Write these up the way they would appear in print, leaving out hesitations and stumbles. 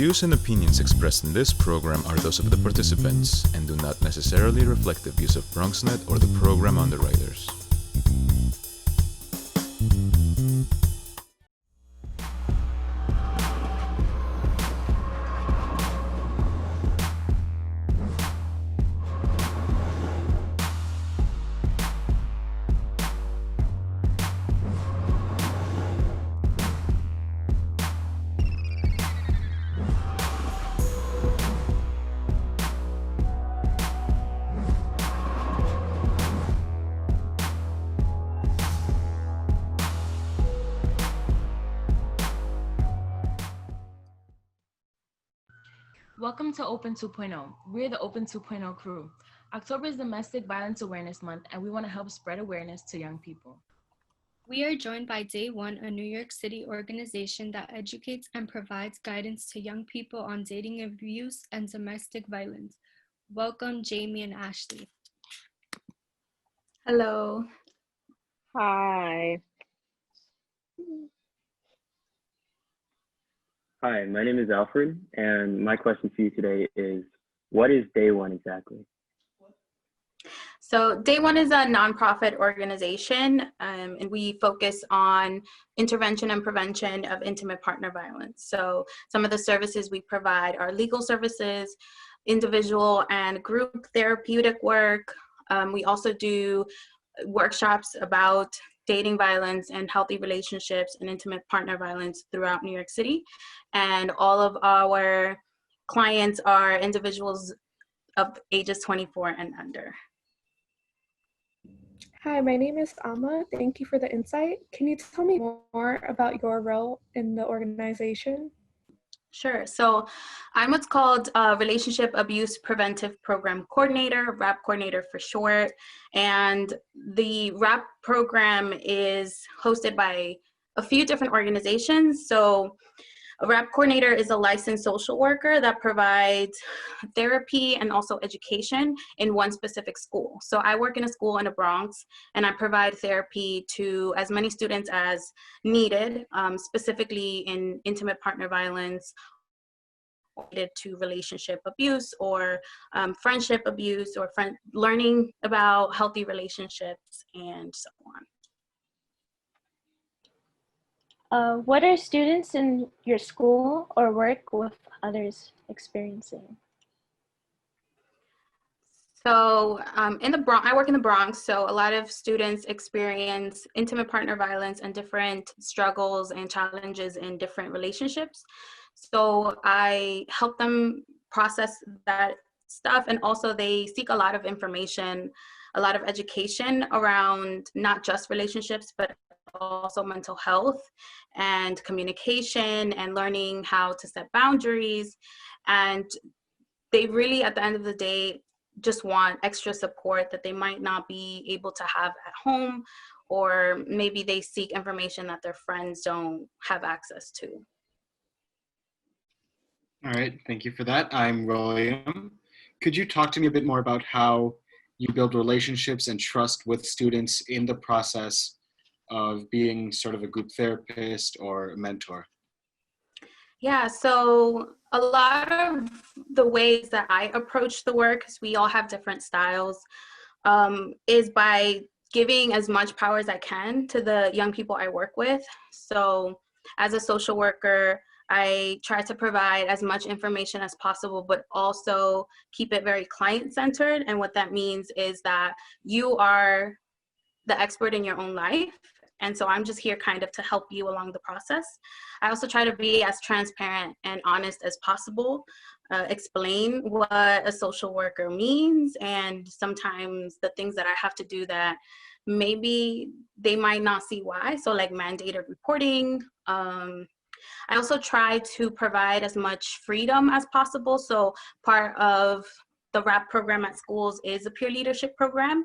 views and opinions expressed in this program are those of the participants and do not necessarily reflect the views of BronxNet or the program underwriters. Welcome to Open 2.0. We're the Open 2.0 crew. October is Domestic Violence Awareness Month, and we want to help spread awareness to young people. We are joined by Day One, a New York City organization that educates and provides guidance to young people on dating abuse and domestic violence. Welcome, Jeimi and Ashelly. Hello. Hi. Hi, my name is Alfred, and my question for you today is, what is Day One exactly? So Day One is a nonprofit organization, and we focus on intervention and prevention of intimate partner violence. So some of the services we provide are legal services, individual and group therapeutic work. We also do workshops about dating violence and healthy relationships and intimate partner violence throughout New York City. And all of our clients are individuals of ages 24 and under. Hi, my name is Amma. Thank you for the insight. Can you tell me more about your role in the organization? Sure. So I'm what's called Relationship Abuse Preventive Program Coordinator, RAPP coordinator for short. And the RAPP program is hosted by a few different organizations. So a RAPP coordinator is a licensed social worker that provides therapy and also education in one specific school. So I work in a school in the Bronx, and I provide therapy to as many students as needed, specifically in intimate partner violence, related to relationship abuse or friendship abuse or learning about healthy relationships and so on. What are students in your school or work with others experiencing? So in the Bronx, I work in the Bronx, so a lot of students experience intimate partner violence and different struggles and challenges in different relationships. So I help them process that stuff, and also they seek a lot of information, a lot of education around not just relationships, but also mental health and communication and learning how to set boundaries. And they really, at the end of the day, just want extra support that they might not be able to have at home, or maybe they seek information that their friends don't have access to. All right, thank you for that. I'm William. Could you talk to me a bit more about how you build relationships and trust with students in the process of being sort of a group therapist or mentor? Yeah, so a lot of the ways that I approach the work, because we all have different styles, is by giving as much power as I can to the young people I work with. So as a social worker, I try to provide as much information as possible, but also keep it very client-centered. And what that means is that you are the expert in your own life. And so I'm just here kind of to help you along the process. I also try to be as transparent and honest as possible, explain what a social worker means, and sometimes the things that I have to do that maybe they might not see why. So like mandated reporting. I also try to provide as much freedom as possible. So part of the RAPP program at schools is a peer leadership program.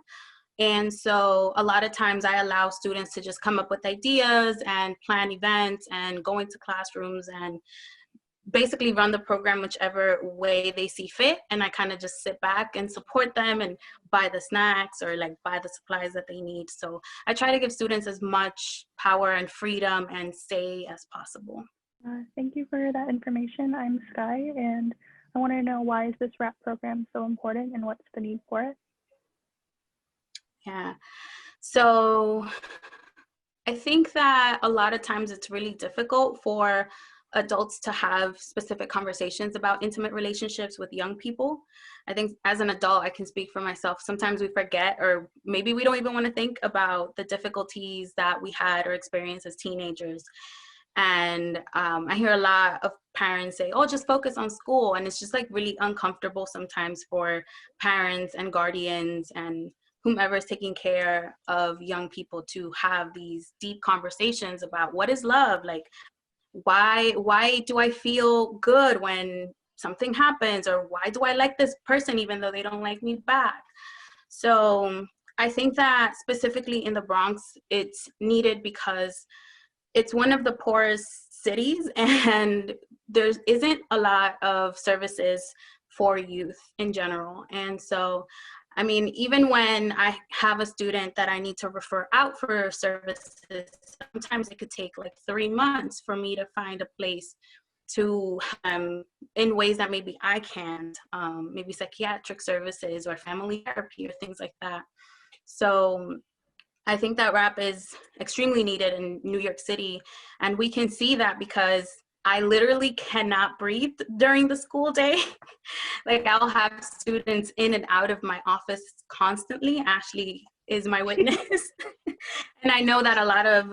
And so a lot of times I allow students to just come up with ideas and plan events and go into classrooms and basically run the program whichever way they see fit. And I kind of just sit back and support them and buy the snacks or like buy the supplies that they need. So I try to give students as much power and freedom and say as possible. Thank you for that information. I'm Sky, and I want to know, why is this RAPP program so important and what's the need for it? Yeah. So I think that a lot of times it's really difficult for adults to have specific conversations about intimate relationships with young people. I think as an adult, I can speak for myself. Sometimes we forget, or maybe we don't even want to think about the difficulties that we had or experienced as teenagers. And I hear a lot of parents say, oh, just focus on school. And it's just like really uncomfortable sometimes for parents and guardians and whomever is taking care of young people to have these deep conversations about what is love, like why do I feel good when something happens, or why do I like this person even though they don't like me back. So I think that specifically in the Bronx, it's needed because it's one of the poorest cities and there isn't a lot of services for youth in general. And so, I mean, even when I have a student that I need to refer out for services, sometimes it could take like 3 months for me to find a place to, in ways that maybe I can't, maybe psychiatric services or family therapy or things like that. So I think that RAPP is extremely needed in New York City. And we can see that because I literally cannot breathe during the school day. Like I'll have students in and out of my office constantly. Ashley is my witness. And I know that a lot of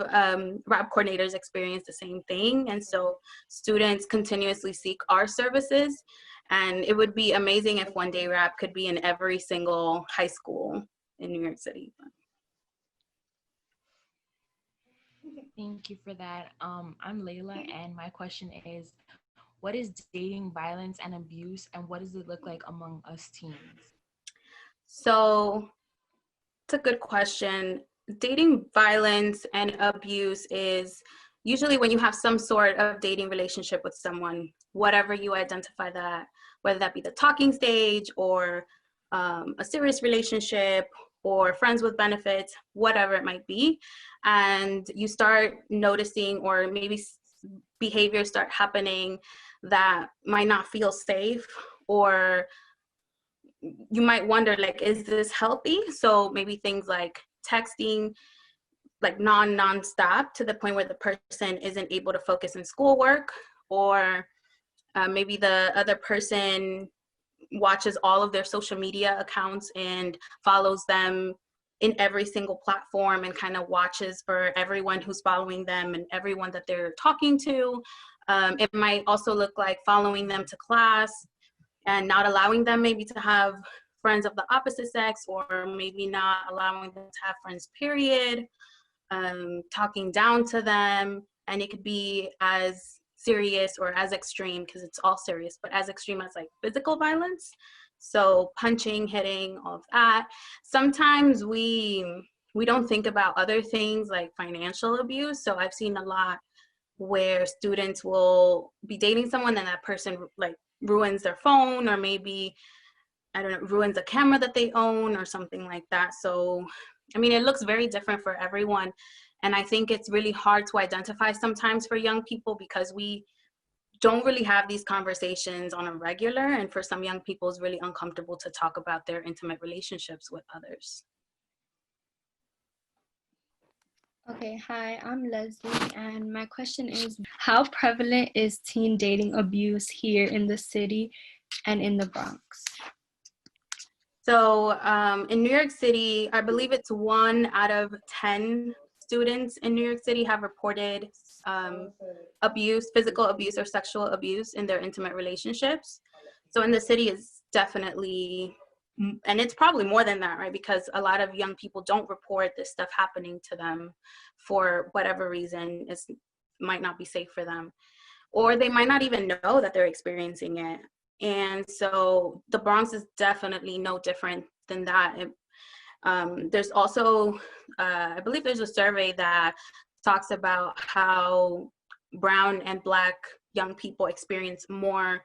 RAPP coordinators experience the same thing. And so students continuously seek our services. And it would be amazing if one day RAPP could be in every single high school in New York City. Thank you for that. I'm Layla, and my question is, what is dating violence and abuse, and what does it look like among us teens? So it's a good question. Dating violence and abuse is usually when you have some sort of dating relationship with someone, whatever you identify that, whether that be the talking stage or a serious relationship or friends with benefits, whatever it might be. And you start noticing, or maybe behaviors start happening that might not feel safe, or you might wonder, like, is this healthy? So maybe things like texting, like non-stop to the point where the person isn't able to focus in schoolwork, or maybe the other person watches all of their social media accounts and follows them in every single platform and kind of watches for everyone who's following them and everyone that they're talking to. It might also look like following them to class and not allowing them maybe to have friends of the opposite sex, or maybe not allowing them to have friends, period, talking down to them. And it could be as serious or as extreme, because it's all serious, but as extreme as like physical violence. So punching, hitting, all of that. Sometimes we don't think about other things like financial abuse. So I've seen a lot where students will be dating someone and that person like ruins their phone, or maybe, I don't know, ruins a camera that they own or something like that. So, I mean, it looks very different for everyone. And I think it's really hard to identify sometimes for young people because we don't really have these conversations on a regular. And for some young people, it's really uncomfortable to talk about their intimate relationships with others. Okay, hi, I'm Leslie, and my question is, how prevalent is teen dating abuse here in the city and in the Bronx? So in New York City, I believe it's 1 out of 10 students in New York City have reported abuse, physical abuse or sexual abuse in their intimate relationships. So in the city is definitely, and it's probably more than that, right? Because a lot of young people don't report this stuff happening to them for whatever reason. It might not be safe for them, or they might not even know that they're experiencing it. And so the Bronx is definitely no different than that. There's also, I believe there's a survey that talks about how brown and Black young people experience more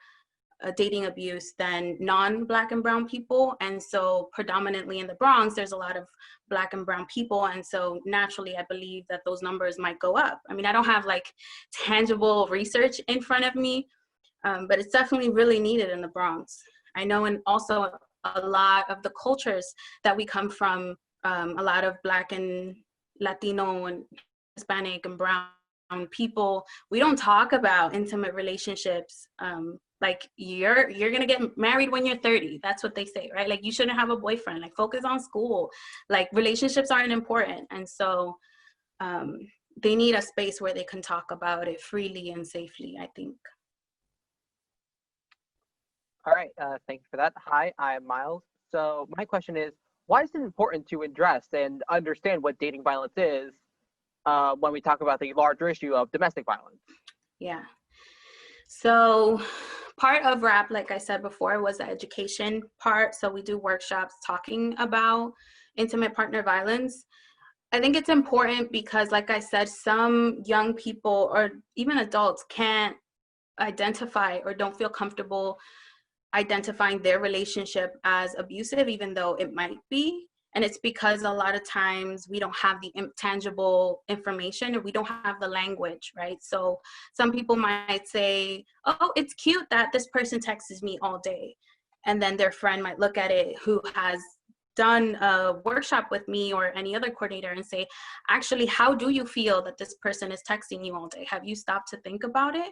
dating abuse than non-Black and brown people. And so predominantly in the Bronx, there's a lot of Black and brown people. And so naturally, I believe that those numbers might go up. I mean, I don't have like tangible research in front of me, but it's definitely really needed in the Bronx. I know, and also a lot of the cultures that we come from, a lot of Black and Latino and Hispanic and brown people, we don't talk about intimate relationships. Like you're gonna get married when you're 30. That's what they say, right? Like you shouldn't have a boyfriend. Like focus on school. Like relationships aren't important, and so they need a space where they can talk about it freely and safely, I think. All right, thank you for that. Hi, I'm Miles. So my question is, why is it important to address and understand what dating violence is when we talk about the larger issue of domestic violence? Yeah. So part of RAPP, like I said before, was the education part. So we do workshops talking about intimate partner violence. I think it's important because, like I said, some young people or even adults can't identify or don't feel comfortable identifying their relationship as abusive, even though it might be. And it's because a lot of times we don't have the intangible information, or we don't have the language, right? So some people might say, oh, it's cute that this person texts me all day. And then their friend might look at it who has done a workshop with me or any other coordinator and say, actually, how do you feel that this person is texting you all day? Have you stopped to think about it?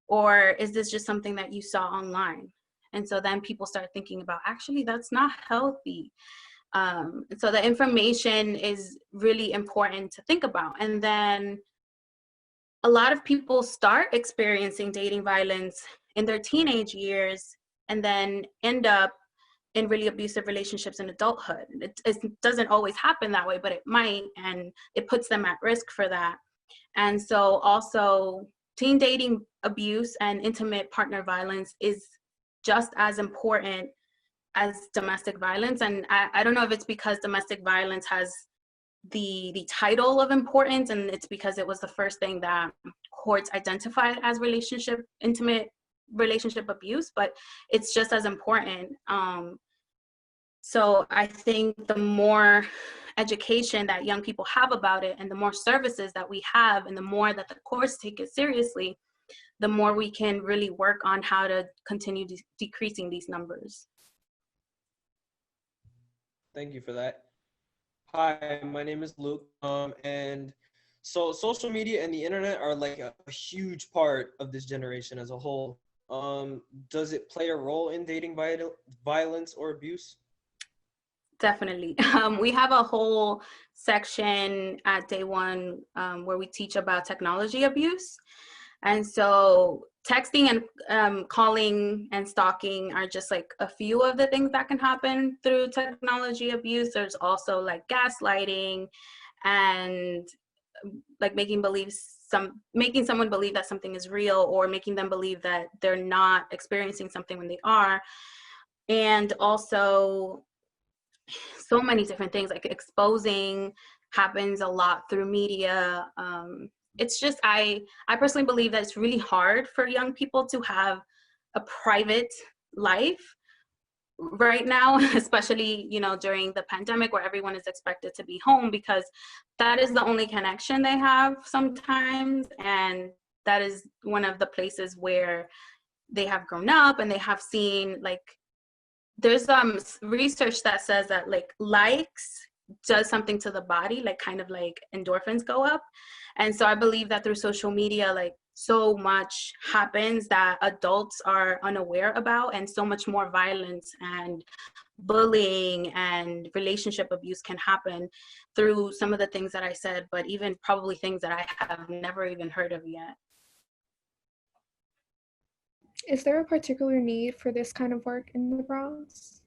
Or is this just something that you saw online? And so then people start thinking about, actually, that's not healthy. So the information is really important to think about. And then a lot of people start experiencing dating violence in their teenage years and then end up in really abusive relationships in adulthood. It doesn't always happen that way, but it might, and it puts them at risk for that. And so also teen dating abuse and intimate partner violence is just as important as domestic violence. And I don't know if it's because domestic violence has the title of importance, and it's because it was the first thing that courts identified as intimate relationship abuse, but it's just as important. So I think the more education that young people have about it, and the more services that we have, and the more that the courts take it seriously, the more we can really work on how to continue decreasing these numbers. Thank you for that. Hi, my name is Luke. And so social media and the internet are like a huge part of this generation as a whole. Does it play a role in dating violence or abuse? Definitely. We have a whole section at day one where we teach about technology abuse. And so texting and calling and stalking are just like a few of the things that can happen through technology abuse. There's also like gaslighting and like making someone believe that something is real, or making them believe that they're not experiencing something when they are. And also so many different things, like exposing happens a lot through media. It's just, I personally believe that it's really hard for young people to have a private life right now, especially, during the pandemic where everyone is expected to be home, because that is the only connection they have sometimes. And that is one of the places where they have grown up, and they have seen, like, there's research that says that like likes does something to the body, like kind of like endorphins go up. And so I believe that through social media, like so much happens that adults are unaware about, and so much more violence and bullying and relationship abuse can happen through some of the things that I said, but even probably things that I have never even heard of yet. Is there a particular need for this kind of work in the Bronx?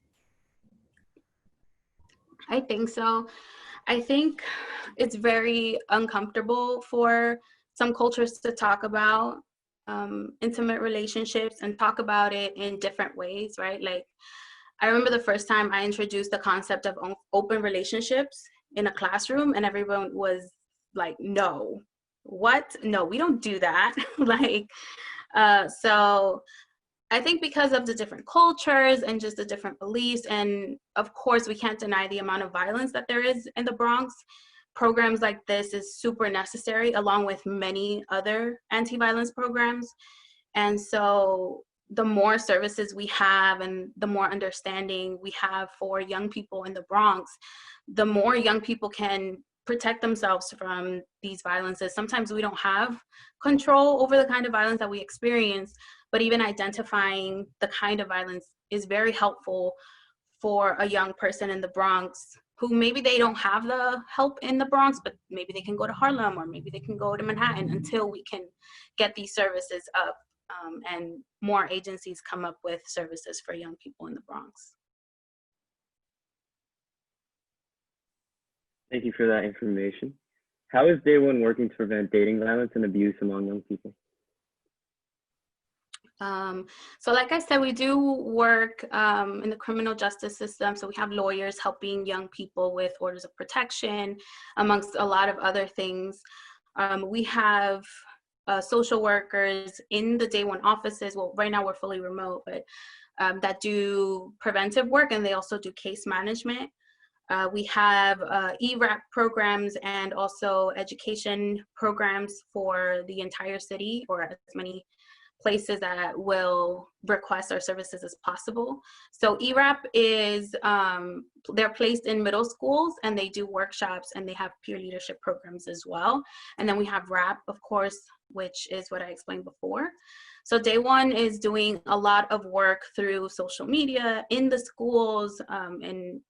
I think so. I think it's very uncomfortable for some cultures to talk about intimate relationships and talk about it in different ways, right? Like, I remember the first time I introduced the concept of open relationships in a classroom, and everyone was like, no, what? No, we don't do that. So I think because of the different cultures and just the different beliefs, and of course we can't deny the amount of violence that there is in the Bronx, programs like this is super necessary along with many other anti-violence programs. And so the more services we have and the more understanding we have for young people in the Bronx, the more young people can protect themselves from these violences. Sometimes we don't have control over the kind of violence that we experience, but even identifying the kind of violence is very helpful for a young person in the Bronx who maybe they don't have the help in the Bronx, but maybe they can go to Harlem or maybe they can go to Manhattan until we can get these services up and more agencies come up with services for young people in the Bronx. Thank you for that information. How is Day One working to prevent dating violence and abuse among young people? So like I said, we do work in the criminal justice system. So we have lawyers helping young people with orders of protection, amongst a lot of other things. We have social workers in the Day One offices. Well, right now we're fully remote, but that do preventive work, and they also do case management. We have RAPP programs and also education programs for the entire city, or as many places that will request our services as possible. So RAPP is, they're placed in middle schools and they do workshops and they have peer leadership programs as well. And then we have RAPP, of course, which is what I explained before. So Day One is doing a lot of work through social media in the schools, and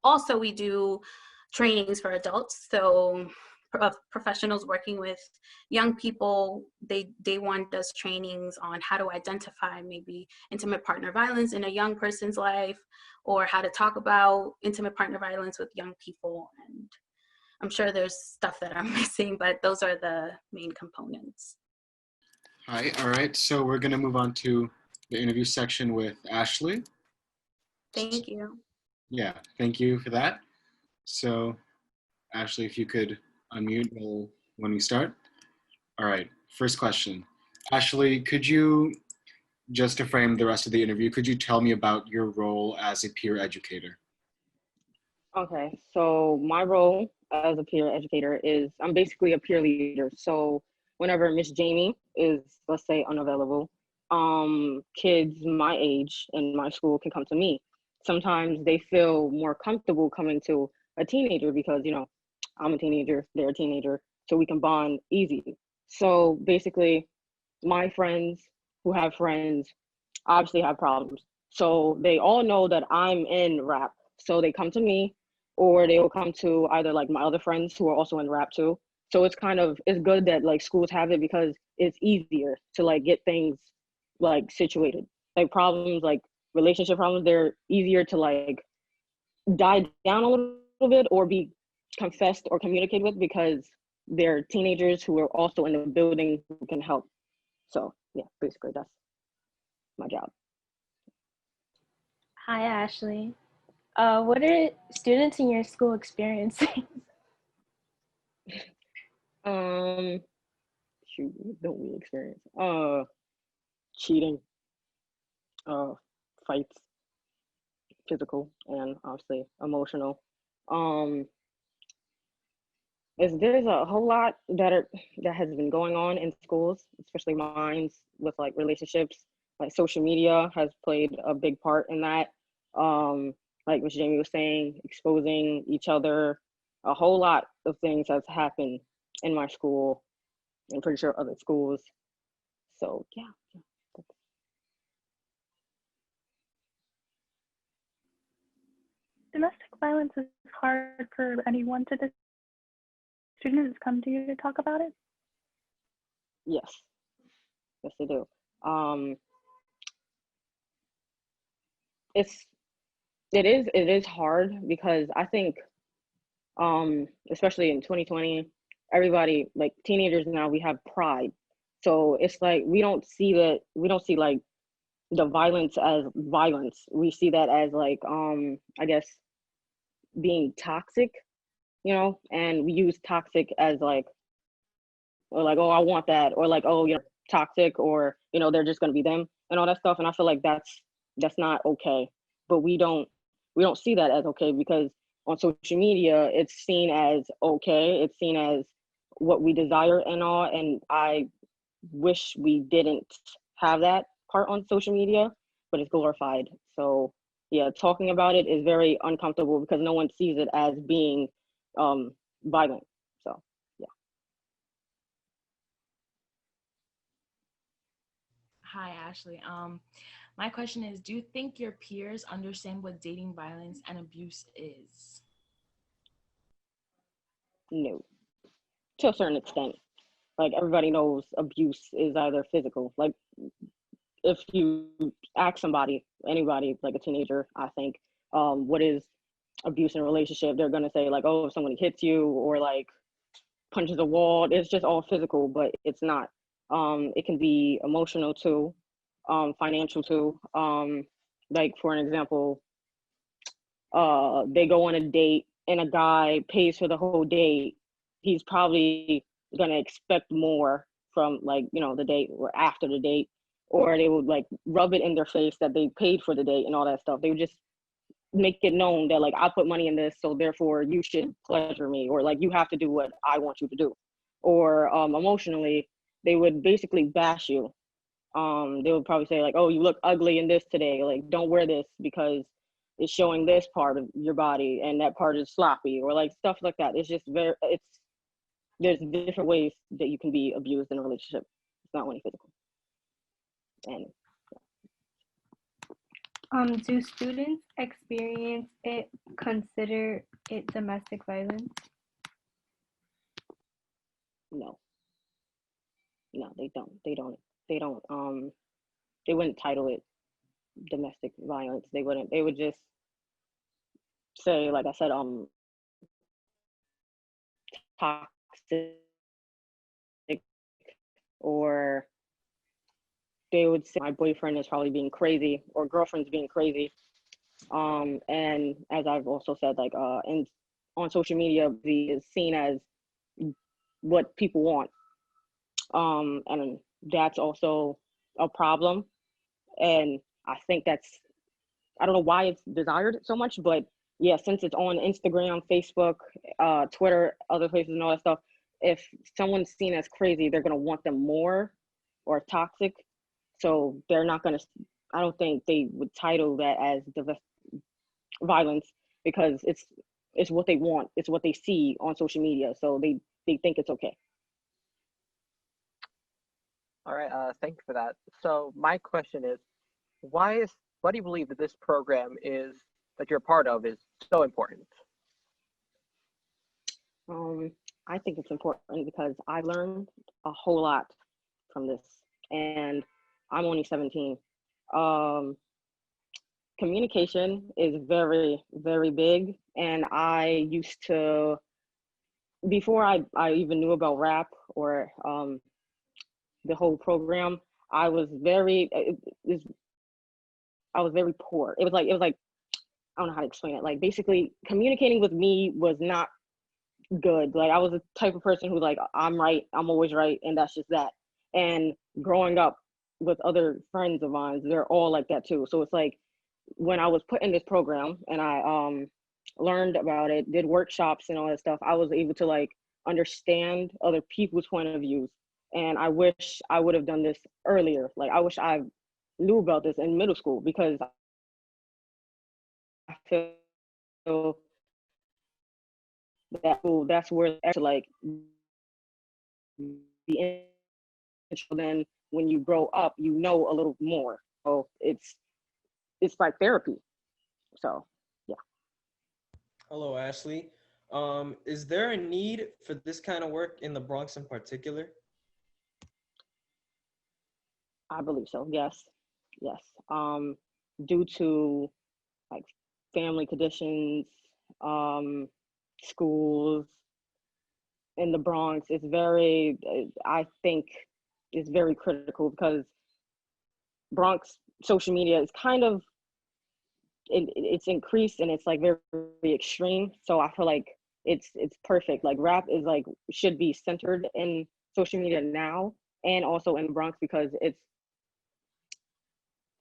also we do trainings for adults. So professionals working with young people, Day One does trainings on how to identify maybe intimate partner violence in a young person's life, or how to talk about intimate partner violence with young people. And I'm sure there's stuff that I'm missing, but those are the main components. Hi, all right, so we're gonna move on to the interview section with Ashley. Thank you. Yeah, thank you for that. So Ashley, if you could unmute when we start. All right, first question. Ashley, could you, just to frame the rest of the interview, could you tell me about your role as a peer educator? Okay, so my role as a peer educator is I'm basically a peer leader. So whenever Miss Jeimi is, let's say, unavailable, kids my age in my school can come to me. Sometimes they feel more comfortable coming to a teenager because, you know, I'm a teenager, they're a teenager, so we can bond easy. So basically, my friends who have friends obviously have problems. So they all know that I'm in RAPP. So they come to me, or they will come to either like my other friends who are also in RAPP too. So it's it's good that like schools have it because it's easier to like get things like situated. Like problems, like relationship problems, they're easier to like die down a little bit or be confessed or communicated with because they're teenagers who are also in the building who can help. So yeah, basically that's my job. Hi, Ashley. What are students in your school experiencing? Shoot, don't we experience? Cheating, fights, physical, and obviously emotional. There's a whole lot that has been going on in schools, especially mine, with like relationships. Like social media has played a big part in that. Like Ms. Jeimi was saying, exposing each other. A whole lot of things has happened in my school. I'm pretty sure other schools. So yeah. Domestic violence is hard for anyone to discuss. Students come to you to talk about it? Yes, they do. It is hard because I think, especially in 2020, everybody, like teenagers now, we have pride. So it's like we don't see like the violence as violence. We see that as like I guess being toxic, you know, and we use toxic as like, or like, oh, I want that, or like, oh, you know, toxic, or, you know, they're just going to be them. and all that stuff. And I feel like that's not okay. But we don't see that as okay, because on social media it's seen as okay. It's seen as what we desire and all. And I wish we didn't have that part on social media, but it's glorified. So yeah, talking about it is very uncomfortable because no one sees it as being violent. So yeah. Hi, Ashley. My question is, do you think your peers understand what dating violence and abuse is? No, to a certain extent. Like everybody knows abuse is either physical. Like if you ask somebody, anybody, like a teenager, I think, what is abuse in a relationship, they're gonna say like, oh, if somebody hits you or like punches a wall, it's just all physical, but it's not. It can be emotional too, financial too. Like for an example, they go on a date and a guy pays for the whole date. He's probably gonna expect more from like, the date or after the date, or they would like rub it in their face that they paid for the date and all that stuff. They would just make it known that like I put money in this, so therefore you should pleasure me, or like you have to do what I want you to do. Or emotionally, they would basically bash you. They would probably say like, oh, you look ugly in this today, like don't wear this because it's showing this part of your body and that part is sloppy, or like stuff like that. It's just there's different ways that you can be abused in a relationship. It's not only physical. And do students consider it domestic violence? no, they don't. They wouldn't title it domestic violence. They wouldn't. They would just say, like I said, toxic, or they would say my boyfriend is probably being crazy or girlfriend's being crazy. And as I've also said, like and on social media, is seen as what people want. And that's also a problem. And I think I don't know why it's desired so much, but yeah, since it's on Instagram, Facebook, Twitter, other places and all that stuff, if someone's seen as crazy, they're gonna want them more, or toxic. So they're not gonna, I don't think they would title that as violence, because it's what they want, it's what they see on social media. So they think it's okay. All right, thank you for that. So my question is, why do you believe that this program that you're a part of is so important? I think it's important because I learned a whole lot from this, and I'm only 17. Communication is very, very big, and I used to, before I even knew about RAPP or the whole program, I was very poor. It was like I don't know how to explain it. Like basically, communicating with me was not good. Like I was the type of person who like, I'm right, I'm always right, and that's just that. And growing up with other friends of mine, they're all like that too. So it's like when I was put in this program and I learned about it, did workshops and all that stuff, I was able to like understand other people's point of views. And I wish I would have done this earlier. Like I wish I knew about this in middle school, because I feel that's where to like the then when you grow up, you know a little more. So it's like therapy. So yeah. Hello, Ashley. Is there a need for this kind of work in the Bronx in particular? I believe so. Yes. Due to like family conditions, schools in the Bronx, it's very, I think it's very critical, because Bronx social media is kind of, it's increased and it's like very, very extreme. So I feel like it's perfect. Like RAPP is like, should be centered in social media now and also in Bronx, because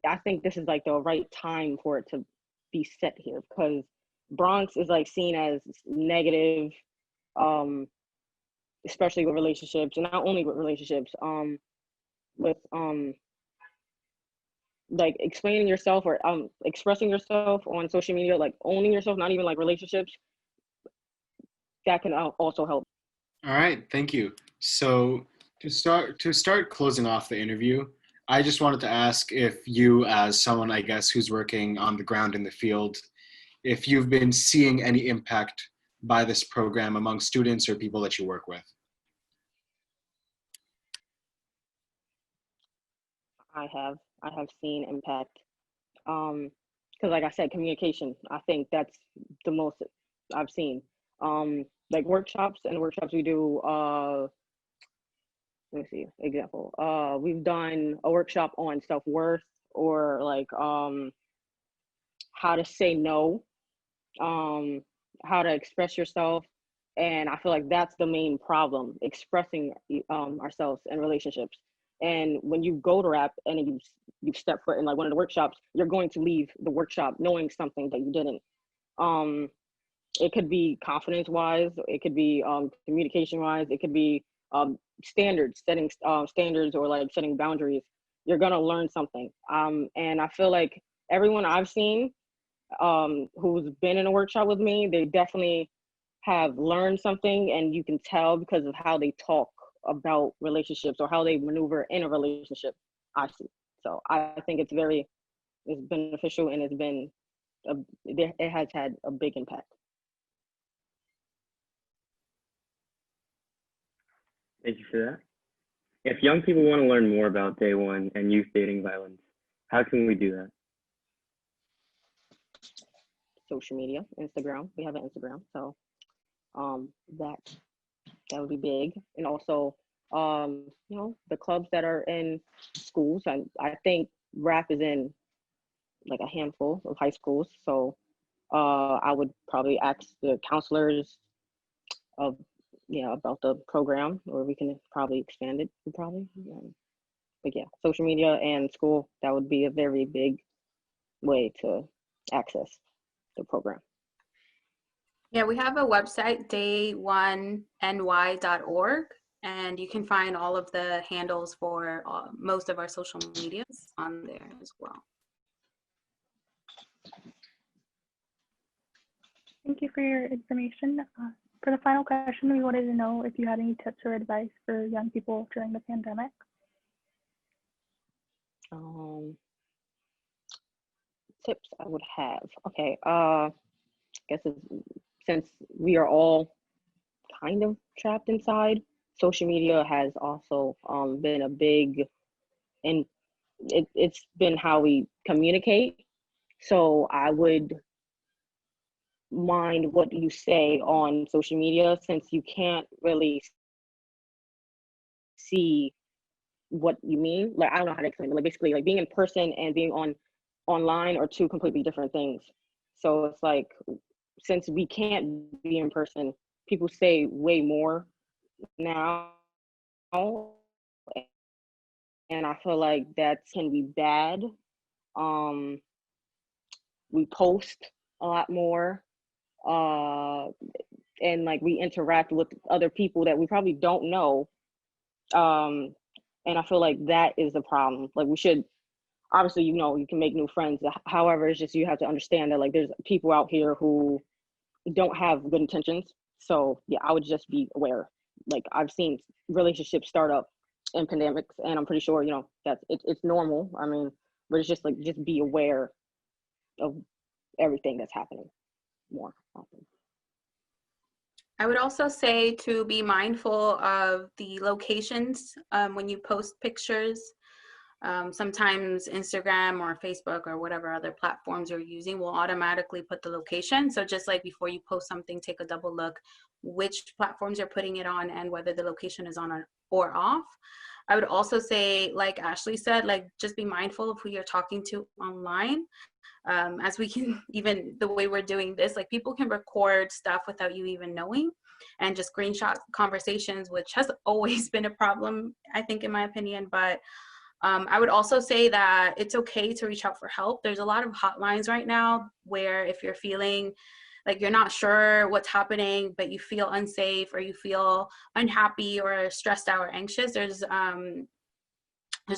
I think this is like the right time for it to be set here, because Bronx is like seen as negative, especially with relationships, and not only with relationships, with like explaining yourself or expressing yourself on social media, like owning yourself, not even like relationships, that can also help. All right, thank you. So to start closing off the interview, I just wanted to ask if you, as someone I guess who's working on the ground in the field, if you've been seeing any impact by this program among students or people that you work with. I have seen impact. Because like I said, communication, I think that's the most I've seen. Like workshops we do, let me see, example. We've done a workshop on self-worth, or like how to say no, how to express yourself. And I feel like that's the main problem, expressing ourselves in relationships. And when you go to RAPP and you step foot in like one of the workshops, you're going to leave the workshop knowing something that you didn't. It could be confidence wise, it could be communication wise, it could be standards, setting standards, or like setting boundaries. You're gonna learn something. And I feel like everyone I've seen who's been in a workshop with me, they definitely have learned something, and you can tell because of how they talk about relationships or how they maneuver in a relationship. I see. So I think it's beneficial, and it has had a big impact. Thank you for that. If young people want to learn more about Day One and youth dating violence, how can we do that? Social media, Instagram. We have an Instagram, so that would be big. And also, the clubs that are in schools. I think RAPP is in like a handful of high schools. So I would probably ask the counselors about the program, or we can probably expand it. But yeah, social media and school, that would be a very big way to access the program. Yeah, we have a website, day1ny.org, and you can find all of the handles for most of our social medias on there as well. Thank you for your information. For the final question, we wanted to know if you had any tips or advice for young people during the pandemic. Tips I would have. Okay, I guess since we are all kind of trapped inside, social media has also been a big, and it's been how we communicate. So I would mind what you say on social media, since you can't really see what you mean. Like, I don't know how to explain it. Like, basically, like, being in person and being online are two completely different things. So it's like, since we can't be in person, people say way more now, and I feel like that can be bad. We post a lot more, and like we interact with other people that we probably don't know, and I feel like that is a problem. Like, we should, obviously, you can make new friends. However, it's just, you have to understand that like there's people out here who don't have good intentions. So yeah, I would just be aware. Like, I've seen relationships start up in pandemics, and I'm pretty sure that it's normal. I mean, but it's just like, just be aware of everything that's happening more often. I would also say to be mindful of the locations when you post pictures. Sometimes Instagram or Facebook or whatever other platforms you're using will automatically put the location. So just like before you post something, take a double look which platforms you're putting it on and whether the location is on or off. I would also say, like Ashley said, like, just be mindful of who you're talking to online. As we can, even the way we're doing this, like, people can record stuff without you even knowing, and just screenshot conversations, which has always been a problem, I think, in my opinion. But I would also say that it's okay to reach out for help. There's a lot of hotlines right now where if you're feeling like you're not sure what's happening, but you feel unsafe or you feel unhappy or stressed out or anxious, there's a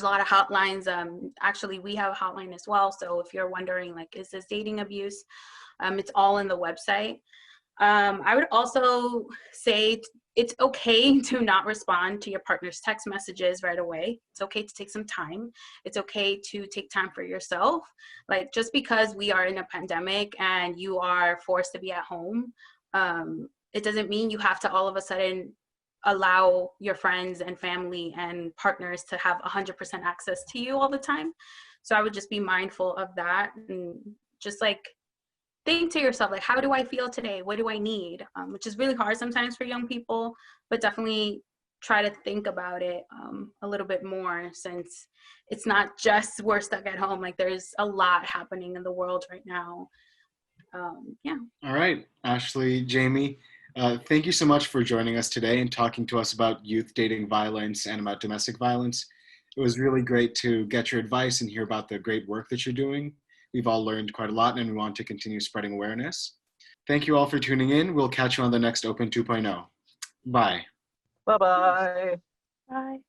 lot of hotlines. Actually, we have a hotline as well. So if you're wondering, like, is this dating abuse? It's all in the website. I would also say it's okay to not respond to your partner's text messages right away. It's okay to take some time. It's okay to take time for yourself. Like, just because we are in a pandemic and you are forced to be at home, it doesn't mean you have to all of a sudden allow your friends and family and partners to have 100% access to you all the time. So I would just be mindful of that and just like think to yourself, like, how do I feel today? What do I need? Which is really hard sometimes for young people, but definitely try to think about it a little bit more, since it's not just we're stuck at home. Like, there's a lot happening in the world right now. Yeah. All right, Ashley, Jeimi, thank you so much for joining us today and talking to us about youth dating violence and about domestic violence. It was really great to get your advice and hear about the great work that you're doing. We've all learned quite a lot and we want to continue spreading awareness. Thank you all for tuning in. We'll catch you on the next Open 2.0. Bye. Bye-bye. Bye.